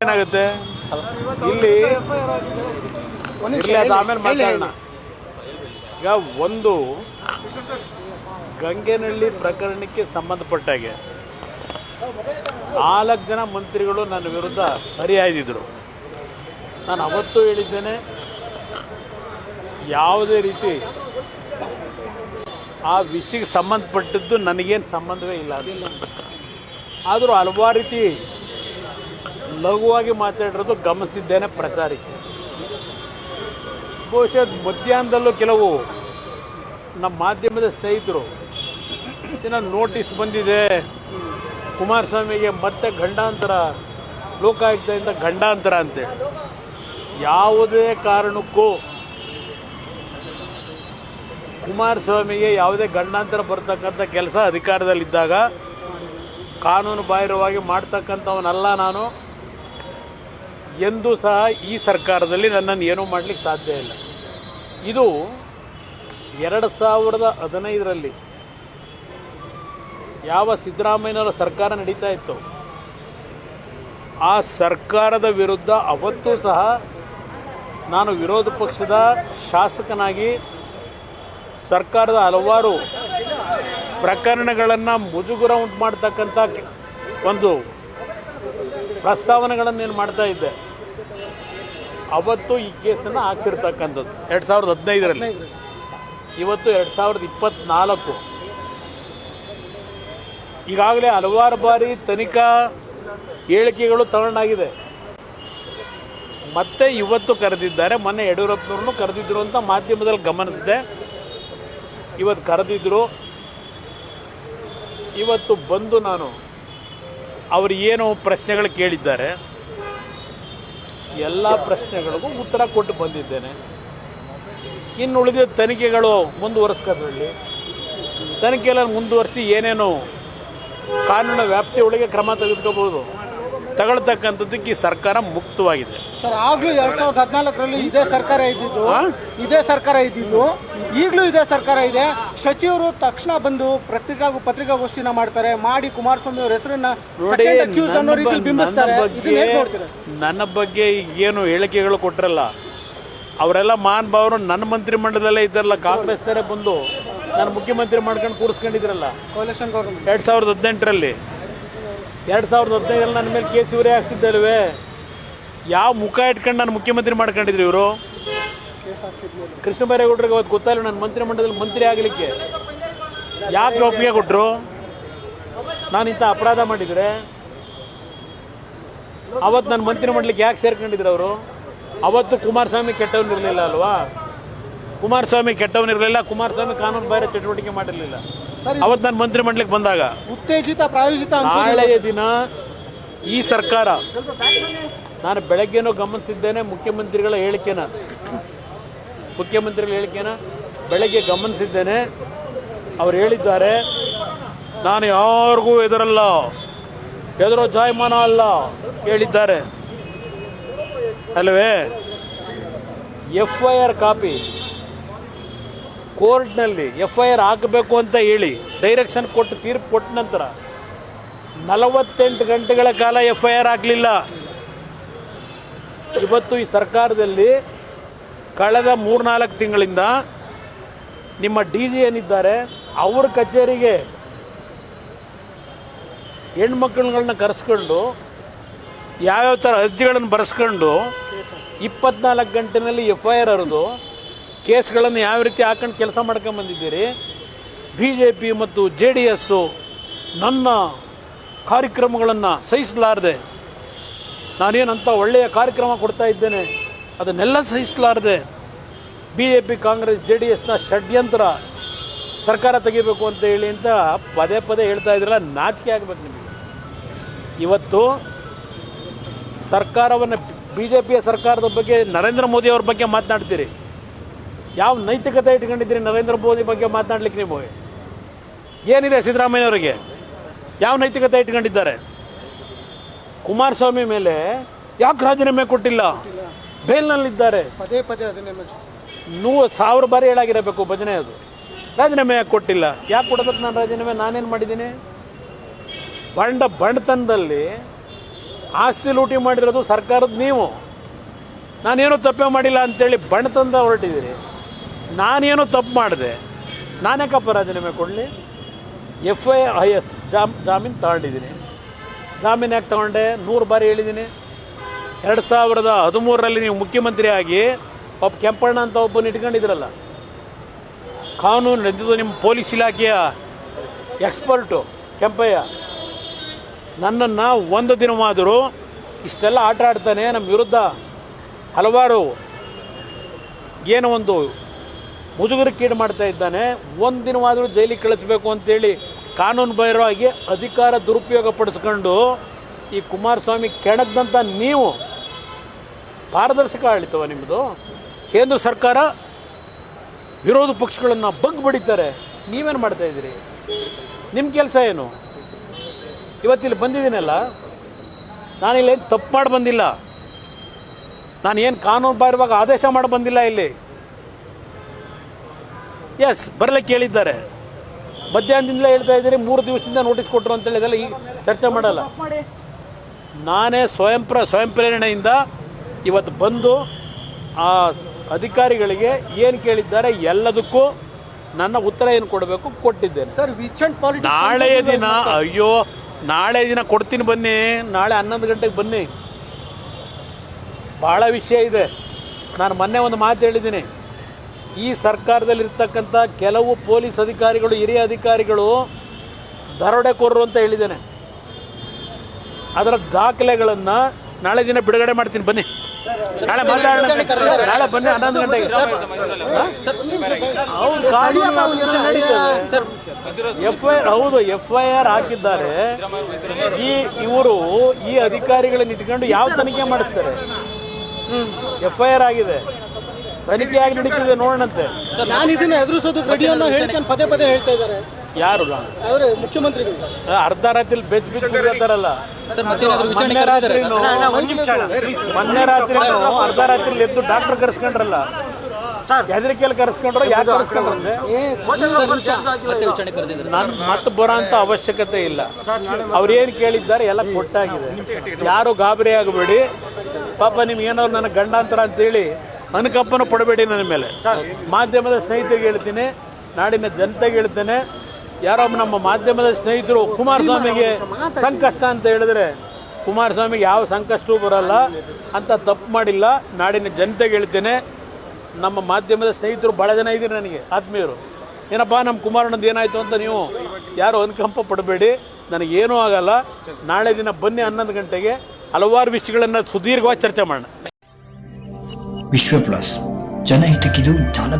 ಏನಾಗುತ್ತೆ ಇಲ್ಲಿ ಆಮೇಲೆ ಮಾತಾಡೋಣ. ಈಗ ಒಂದು ಗಂಗೆನಹಳ್ಳಿ ಪ್ರಕರಣಕ್ಕೆ ಸಂಬಂಧಪಟ್ಟಾಗೆ 4 ಜನ ಮಂತ್ರಿಗಳು ನನ್ನ ವಿರುದ್ಧ ಹರಿಹಾಯ್ದಿದ್ರು. ನಾನು ಅವತ್ತು ಹೇಳಿದ್ದೇನೆ, ಯಾವುದೇ ರೀತಿ ಆ ವಿಷಯಕ್ಕೆ ಸಂಬಂಧಪಟ್ಟಿದ್ದು ನನಗೇನು ಸಂಬಂಧವೇ ಇಲ್ಲ. ಆದರೂ ಹಲವಾರು ರೀತಿ ಲಘುವಾಗಿ ಮಾತಾಡಿರೋದು ಗಮನಿಸಿದ್ದೇನೆ ಪ್ರಚಾರಕ್ಕೆ. ಬಹುಶಃ ಮಧ್ಯಾಹ್ನದಲ್ಲೂ ಕೆಲವು ನಮ್ಮ ಮಾಧ್ಯಮದ ಸ್ನೇಹಿತರು ನೋಟಿಸ್ ಬಂದಿದೆ, ಕುಮಾರಸ್ವಾಮಿಗೆ ಮತ್ತೆ ಗಂಡಾಂತರ, ಲೋಕಾಯುಕ್ತದಿಂದ ಗಂಡಾಂತರ ಅಂತೇಳಿ. ಯಾವುದೇ ಕಾರಣಕ್ಕೂ ಕುಮಾರಸ್ವಾಮಿಗೆ ಯಾವುದೇ ಗಂಡಾಂತರ ಬರ್ತಕ್ಕಂಥ ಕೆಲಸ ಅಧಿಕಾರದಲ್ಲಿದ್ದಾಗ ಕಾನೂನು ಬಾಹಿರವಾಗಿ ಮಾಡ್ತಕ್ಕಂಥವನಲ್ಲ ನಾನು. ಎಂದೂ ಸಹ ಈ ಸರ್ಕಾರದಲ್ಲಿ ನನ್ನನ್ನು ಏನೂ ಮಾಡಲಿಕ್ಕೆ ಸಾಧ್ಯ ಇಲ್ಲ. ಇದು 2015ರಲ್ಲಿ ಯಾವ ಸಿದ್ದರಾಮಯ್ಯನವರ ಸರ್ಕಾರ ನಡೀತಾ ಇತ್ತು, ಆ ಸರ್ಕಾರದ ವಿರುದ್ಧ ಅವತ್ತೂ ಸಹ ನಾನು ವಿರೋಧ ಪಕ್ಷದ ಶಾಸಕನಾಗಿ ಸರ್ಕಾರದ ಹಲವಾರು ಪ್ರಕರಣಗಳನ್ನು ಮುಜುಗರ ಉಂಟು ಮಾಡ್ತಕ್ಕಂಥ ಒಂದು ಪ್ರಸ್ತಾವನೆಗಳನ್ನೇನು ಮಾಡ್ತಾ ಇದ್ದೆ. ಅವತ್ತು ಈ ಕೇಸನ್ನು ಹಾಕ್ಸಿರ್ತಕ್ಕಂಥದ್ದು 2015ರಲ್ಲಿ. ಇವತ್ತು 2024. ಈಗಾಗಲೇ ಹಲವಾರು ಬಾರಿ ತನಿಖಾ ಹೇಳಿಕೆಗಳು ತಗೊಂಡಾಗಿದೆ. ಮತ್ತೆ ಇವತ್ತು ಕರೆದಿದ್ದಾರೆ. ಮೊನ್ನೆ ಯಡಿಯೂರಪ್ಪನವ್ರನ್ನೂ ಕರೆದಿದ್ರು ಅಂತ ಮಾಧ್ಯಮದಲ್ಲಿ ಗಮನಿಸಿದೆ. ಇವತ್ತು ಕರೆದಿದ್ದರು. ಇವತ್ತು ಬಂದು ನಾನು ಅವರು ಏನು ಪ್ರಶ್ನೆಗಳು ಕೇಳಿದ್ದಾರೆ ಎಲ್ಲ ಪ್ರಶ್ನೆಗಳಿಗೂ ಉತ್ತರ ಕೊಟ್ಟು ಬಂದಿದ್ದೇನೆ. ಇನ್ನು ಉಳಿದ ತನಿಖೆಗಳು ಮುಂದುವರಿಸ್ಕೊಳ್ಳಿ. ತನಿಖೆಯನ್ನು ಮುಂದುವರಿಸಿ ಏನೇನು ಕಾನೂನಿನ ವ್ಯಾಪ್ತಿಯೊಳಗೆ ಕ್ರಮ ತೆಗೆದುಕೋಬಹುದು, ತಗೊಳ್ತಕ್ಕಂಥದ್ದಕ್ಕೆ ಈ ಸರ್ಕಾರ ಮುಕ್ತವಾಗಿದೆ. ಸರ್, ಆಗಲೂ 2014ರಲ್ಲಿ ಇದೇ ಸರ್ಕಾರ ಇದ್ದಿದ್ದು, ಈಗಲೂ ಇದೇ ಸರ್ಕಾರ ಇದೆ. ಸಚಿವರು ತಕ್ಷಣ ಬಂದು ಪತ್ರಿಕಾಗೋಷ್ಠಿನ ಮಾಡ್ತಾರೆ, ಮಾಡಿ ಕುಮಾರಸ್ವಾಮಿ ಅವರ ಹೆಸರನ್ನ ಬಿಂಬಿಸ್ತಾರೆ. ನನ್ನ ಬಗ್ಗೆ ಏನು ಹೇಳಿಕೆಗಳು ಕೊಟ್ಟರಲ್ಲ, ಅವರೆಲ್ಲ ಮಹಾನ್ ಭಾವರು ನನ್ನ ಮಂತ್ರಿಮಂಡಲದಲ್ಲೇ ಇದ್ದಾರಲ್ಲ, ಕಾಂಗ್ರೆಸ್ನವರೇ ಬಂದು ನಾನು ಮುಖ್ಯಮಂತ್ರಿ ಮಾಡ್ಕೊಂಡು ಕೂರಿಸ್ಕೊಂಡಿದ್ರಲ್ಲ 2018ರಲ್ಲಿ. 2015ರಲ್ಲಿ ನನ್ನ ಮೇಲೆ ಕೇಸ್ ಇವರೇ ಹಾಕ್ಸಿದ್ದಲ್ವೇ? ಯಾವ ಮುಖ ಇಟ್ಕೊಂಡು ನಾನು ಮುಖ್ಯಮಂತ್ರಿ ಮಾಡ್ಕೊಂಡಿದ್ರು ಇವರು? ಕೃಷ್ಣ ಬೈರೇಗೌಡರಿಗೆ ಅವತ್ತು ಗೊತ್ತಾಯಿಲ್ಲ ನನ್ನ ಮಂತ್ರಿಮಂಡಲದಲ್ಲಿ ಮಂತ್ರಿ ಆಗಲಿಕ್ಕೆ. ಯಾಕೆ ಒಪ್ಪಿಗೆ ಕೊಟ್ಟರು? ನಾನು ಇಂಥ ಅಪರಾಧ ಮಾಡಿದರೆ ಅವತ್ತು ನನ್ನ ಮಂತ್ರಿಮಂಡಲಕ್ಕೆ ಯಾಕೆ ಸೇರ್ಕೊಂಡಿದ್ರು ಅವರು? ಅವತ್ತು ಕುಮಾರಸ್ವಾಮಿ ಕೆಟ್ಟವನಿರಲಿಲ್ಲ ಅಲ್ವಾ? ಕುಮಾರಸ್ವಾಮಿ ಕೆಟ್ಟವನಿರಲಿಲ್ಲ. ಕುಮಾರಸ್ವಾಮಿ ಕಾನೂನು ಬಾಹಿರ ಚಟುವಟಿಕೆ ಮಾಡಿರಲಿಲ್ಲ. ಅವತ್ತು ನಾನು ಮಂತ್ರಿಮಂಡಲಕ್ಕೆ ಬಂದಾಗ ಉತ್ತೇಜಿತ ಪ್ರಾಯೋಜಿತ ನಾಳೆಯ ದಿನ ಈ ಸರ್ಕಾರ, ನಾನು ಬೆಳಗ್ಗೆನೂ ಗಮನಿಸಿದ್ದೇನೆ ಮುಖ್ಯಮಂತ್ರಿಗಳ ಹೇಳಿಕೆನ ಬೆಳಗ್ಗೆ ಗಮನಿಸಿದ್ದೇನೆ. ಅವ್ರು ಹೇಳಿದ್ದಾರೆ, ನಾನು ಯಾರಿಗೂ ಹೆದರೋ ಜಾಯಮಾನ ಅಲ್ಲ ಹೇಳಿದ್ದಾರೆ ಅಲ್ವೇ? FIR ಕಾಪಿ ಕೋರ್ಟ್ನಲ್ಲಿ FIR ಹಾಕಬೇಕು ಅಂತ ಹೇಳಿ ಡೈರೆಕ್ಷನ್ ಕೊಟ್ಟು ತೀರ್ಪು ಕೊಟ್ಟ ನಂತರ 48 ಗಂಟೆಗಳ ಕಾಲ FIR ಹಾಕಲಿಲ್ಲ. ಇವತ್ತು ಈ ಸರ್ಕಾರದಲ್ಲಿ ಕಳೆದ 3-4 ತಿಂಗಳಿಂದ ನಿಮ್ಮ DG ಏನಿದ್ದಾರೆ ಅವ್ರ ಕಚೇರಿಗೆ ಹೆಣ್ಮಕ್ಳುಗಳನ್ನ ಕರೆಸ್ಕೊಂಡು ಯಾವ್ಯಾವ ಥರ ಅರ್ಜಿಗಳನ್ನು ಬರೆಸ್ಕೊಂಡು 24 ಗಂಟೆನಲ್ಲಿ FIR ಹರಿದು ಕೇಸ್ಗಳನ್ನು ಯಾವ ರೀತಿ ಹಾಕೊಂಡು ಕೆಲಸ ಮಾಡ್ಕೊಂಬಂದಿದ್ದೀರಿ. BJP ಮತ್ತು JDS ನನ್ನ ಕಾರ್ಯಕ್ರಮಗಳನ್ನು ಸಹಿಸಲಾರದೆ, ನಾನೇನಂತ ಒಳ್ಳೆಯ ಕಾರ್ಯಕ್ರಮ ಕೊಡ್ತಾ ಇದ್ದೇನೆ ಅದನ್ನೆಲ್ಲ ಸಹಿಸಲಾರದೆ BJP ಕಾಂಗ್ರೆಸ್ JDSನ ಷಡ್ಯಂತ್ರ ಸರ್ಕಾರ ತೆಗಿಬೇಕು ಅಂತ ಹೇಳಿ ಅಂತ ಪದೇ ಹೇಳ್ತಾ ಇದ್ರಲ್ಲ, ನಾಚಿಕೆ ಆಗಬೇಕು ನಿಮಗೆ. ಇವತ್ತು ಸರ್ಕಾರವನ್ನು BJPಯ ಸರ್ಕಾರದ ಬಗ್ಗೆ, ನರೇಂದ್ರ ಮೋದಿ ಅವ್ರ ಬಗ್ಗೆ ಮಾತನಾಡ್ತೀರಿ. ಯಾವ ನೈತಿಕತೆ ಇಟ್ಕೊಂಡಿದ್ದೀರಿ ನರೇಂದ್ರ ಮೋದಿ ಬಗ್ಗೆ ಮಾತನಾಡ್ಲಿಕ್ಕೆ? ನೀವು ಏನಿದೆ ಸಿದ್ದರಾಮಯ್ಯನವರಿಗೆ? ಯಾವ ನೈತಿಕತೆ ಇಟ್ಕೊಂಡಿದ್ದಾರೆ? ಕುಮಾರಸ್ವಾಮಿ ಮೇಲೆ ಯಾಕೆ ರಾಜೀನಾಮೆ ಕೊಟ್ಟಿಲ್ಲ? ಬೇಲ್ನಲ್ಲಿದ್ದಾರೆ. 100,000 ಬಾರಿ ಹೇಳಾಗಿರಬೇಕು ಭಜನೆ. ಅದು ರಾಜೀನಾಮೆ ಯಾಕೆ ಕೊಟ್ಟಿಲ್ಲ? ಯಾಕೆ ಕೊಡಬೇಕು ನಾನು ರಾಜೀನಾಮೆ? ನಾನೇನು ಮಾಡಿದ್ದೀನಿ? ಬಂಡತನದಲ್ಲಿ ಆಸ್ತಿ ಲೂಟಿ ಮಾಡಿರೋದು ಸರ್ಕಾರದ ನೀವು. ನಾನೇನು ತಪ್ಪೇ ಮಾಡಿಲ್ಲ ಅಂತೇಳಿ ಬಣ್ಣ ತಂದ ಹೊರಟಿದ್ದೀರಿ. ನಾನೇನು ತಪ್ಪು ಮಾಡಿದೆ, ನಾನ್ಯಾಕಪ್ಪ ರಾಜೀನಾಮೆ ಕೊಡಲಿ? FIS ಜಾಮೀನು ತಗೊಂಡಿದ್ದೀನಿ. ಜಾಮೀನು ಯಾಕೆ ತಗೊಂಡೆ? 100 ಬಾರಿ ಹೇಳಿದ್ದೀನಿ. 2013ರಲ್ಲಿ ನೀವು ಮುಖ್ಯಮಂತ್ರಿ ಆಗಿ ಒಬ್ಬ ಕೆಂಪಣ್ಣ ಅಂತ ಒಬ್ಬನ ಇಟ್ಕೊಂಡಿದ್ರಲ್ಲ, ಕಾನೂನು ನಡೆದಿದ್ದು ನಿಮ್ಮ ಪೊಲೀಸ್ ಇಲಾಖೆಯ ಎಕ್ಸ್ಪರ್ಟು ಕೆಂಪಯ್ಯ, ನನ್ನನ್ನು ಒಂದು ದಿನವಾದರೂ ಇಷ್ಟೆಲ್ಲ ಆಟ ಆಡ್ತಾನೆ, ನಮ್ಮ ವಿರುದ್ಧ ಹಲವಾರು ಏನೋ ಒಂದು ಮುಜುಗರಕ್ಕೀಡು ಮಾಡ್ತಾ ಇದ್ದಾನೆ, ಒಂದು ದಿನವಾದರೂ ಜೈಲಿಗೆ ಕಳಿಸ್ಬೇಕು ಅಂತೇಳಿ ಕಾನೂನು ಬಾಹಿರವಾಗಿ ಅಧಿಕಾರ ದುರುಪಯೋಗ ಪಡಿಸ್ಕೊಂಡು ಈ ಕುಮಾರಸ್ವಾಮಿ ಕೆಣಕ್ದಂಥ ನೀವು ಪಾರದರ್ಶಕ ಆಡಳಿತವ ನಿಮ್ಮದು? ಕೇಂದ್ರ ಸರ್ಕಾರ ವಿರೋಧ ಪಕ್ಷಗಳನ್ನು ಬಗ್ಗಿ ಬಡಿತಾರೆ, ನೀವೇನು ಮಾಡ್ತಾಯಿದ್ದೀರಿ? ನಿಮ್ಮ ಕೆಲಸ ಏನು? ಇವತ್ತಿಲ್ಲಿ ಬಂದಿದ್ದೀನಲ್ಲ, ನಾನಿಲ್ಲೇನು ತಪ್ಪು ಮಾಡಿ ಬಂದಿಲ್ಲ, ನಾನೇನು ಕಾನೂನು ಬಾಹಿರವಾಗಿ ಆದೇಶ ಮಾಡಿ ಬಂದಿಲ್ಲ. ಇಲ್ಲಿ ಎಸ್ ಬರಲಿಕ್ಕೆ ಹೇಳಿದ್ದಾರೆ, ಮಧ್ಯಾಹ್ನದಿಂದಲೇ ಹೇಳ್ತಾ ಇದ್ದೀರಿ, 3 ದಿವಸದಿಂದ ನೋಟಿಸ್ ಕೊಟ್ಟರು ಅಂತೇಳಿ ಇದೆಲ್ಲ ಈಗ ಚರ್ಚೆ ಮಾಡಲ್ಲ. ನಾನೇ ಸ್ವಯಂ ಪ್ರೇರಣೆಯಿಂದ ಇವತ್ತು ಬಂದು ಆ ಅಧಿಕಾರಿಗಳಿಗೆ ಏನು ಕೇಳಿದ್ದಾರೆ ಎಲ್ಲದಕ್ಕೂ ನನ್ನ ಉತ್ತರ ಏನು ಕೊಡಬೇಕು ಕೊಟ್ಟಿದ್ದೇನೆ. ಸರ್, ನಾಳೆ ದಿನ ಕೊಡ್ತೀನಿ, ಬನ್ನಿ. ನಾಳೆ 11 ಗಂಟೆಗೆ ಬನ್ನಿ. ಭಾಳ ವಿಷಯ ಇದೆ. ನಾನು ಮೊನ್ನೆ ಒಂದು ಮಾತು ಹೇಳಿದ್ದೀನಿ, ಈ ಸರ್ಕಾರದಲ್ಲಿರ್ತಕ್ಕಂಥ ಕೆಲವು ಪೊಲೀಸ್ ಅಧಿಕಾರಿಗಳು, ಹಿರಿಯ ಅಧಿಕಾರಿಗಳು ದರೋಡೆಕೋರರು ಅಂತ ಹೇಳಿದ್ದೇನೆ. ಅದರ ದಾಖಲೆಗಳನ್ನು ನಾಳೆ ದಿನ ಬಿಡುಗಡೆ ಮಾಡ್ತೀನಿ, ಬನ್ನಿ. ನಾಳೆ ಮಾತಾಡೋಣ, ನಾಳೆ ಬನ್ನಿ 11 ಗಂಟೆಗೆ. ಹೌದು, FIR ಹಾಕಿದ್ದಾರೆ. ಈ ಅಧಿಕಾರಿಗಳನ್ನ ಇಟ್ಕೊಂಡು ಯಾವ ತನಿಖೆ ಮಾಡಿಸ್ತಾರೆ? FIR ಆಗಿದೆ, ತನಿಖೆ ಆಗಿ ನಡೀತಿದೆ, ನೋಡೋಣಂತೆ. ನಾನು ಇದನ್ನ ಎದುರಿಸೋದಕ್ಕೆ ರೆಡಿ ಅನ್ನೋ ಹೇಳ್ತಾನೆ ಪದೇ ಪದೇ ಹೇಳ್ತಾ ಇದ್ದಾರೆ. ಯಾರು? ಅವರೇ ಮುಖ್ಯಮಂತ್ರಿಗಳು. ಅರ್ಧ ರಾತ್ರಿ ಬೆಚ್ಚಿರ್ತಾರಲ್ಲ, ಮೊನ್ನೆ ರಾತ್ರಿ ಅರ್ಧ ರಾತ್ರಿ ಎದ್ದು ಡಾಕ್ಟರ್ ಕರೆಸ್ಕೊಂಡ್ರಲ್ಲ, ಹೆದರಿಕೆಯಲ್ಲಿ ಕರೆಸ್ಕೊಂಡ್ರು. ಯಾಕೆ ಕರೆಸ್ಕೊಂಡ್ರೆ ನಾನು ಮತ್ತೆ ಬರೋ ಅಂತ ಅವಶ್ಯಕತೆ ಇಲ್ಲ. ಅವ್ರೇನು ಕೇಳಿದ್ದಾರೆ ಎಲ್ಲ ಕೊಟ್ಟಾಗಿದೆ. ಯಾರು ಗಾಬರಿ ಆಗಬೇಡಿ. ಪಾಪ ನಿಮ್ಗೆ ಏನಾದ್ರು ನನ್ನ ಗಂಡಾಂತರ ಅಂತೇಳಿ ಅನುಕಂಪನ ಪಡಬೇಡಿ ನನ್ನ ಮೇಲೆ. ಮಾಧ್ಯಮದ ಸ್ನೇಹಿತರಿಗೆ ಹೇಳ್ತೀನಿ, ನಾಡಿನ ಜನತೆಗೆ ಹೇಳ್ತೇನೆ, ಯಾರೊಬ್ಬ ನಮ್ಮ ಮಾಧ್ಯಮದ ಸ್ನೇಹಿತರು ಕುಮಾರಸ್ವಾಮಿಗೆ ಸಂಕಷ್ಟ ಅಂತ ಹೇಳಿದ್ರೆ, ಕುಮಾರಸ್ವಾಮಿಗೆ ಯಾವ ಸಂಕಷ್ಟವೂ ಬರಲ್ಲ ಅಂತ ತಪ್ಪು ಮಾಡಿಲ್ಲ. ನಾಡಿನ ಜನತೆಗೆ ಹೇಳ್ತೇನೆ, ನಮ್ಮ ಮಾಧ್ಯಮದ ಸ್ನೇಹಿತರು ಭಾಳ ಜನ ಇದ್ದೀರಿ ನನಗೆ ಆತ್ಮೀಯರು. ಏನಪ್ಪ ನಮ್ಮ ಕುಮಾರಣ್ಣಂದು ಏನಾಯಿತು ಅಂತ ನೀವು ಯಾರು ಅನುಕಂಪ ಪಡಬೇಡಿ, ನನಗೇನೂ ಆಗಲ್ಲ. ನಾಳೆ ದಿನ ಬನ್ನಿ 11 ಗಂಟೆಗೆ, ಹಲವಾರು ವಿಷಯಗಳನ್ನು ಸುದೀರ್ಘವಾಗಿ ಚರ್ಚೆ ಮಾಡೋಣ. ವಿಶ್ವ ಪ್ಲಸ್ ಜನಹಿತಕ್ಕಿದು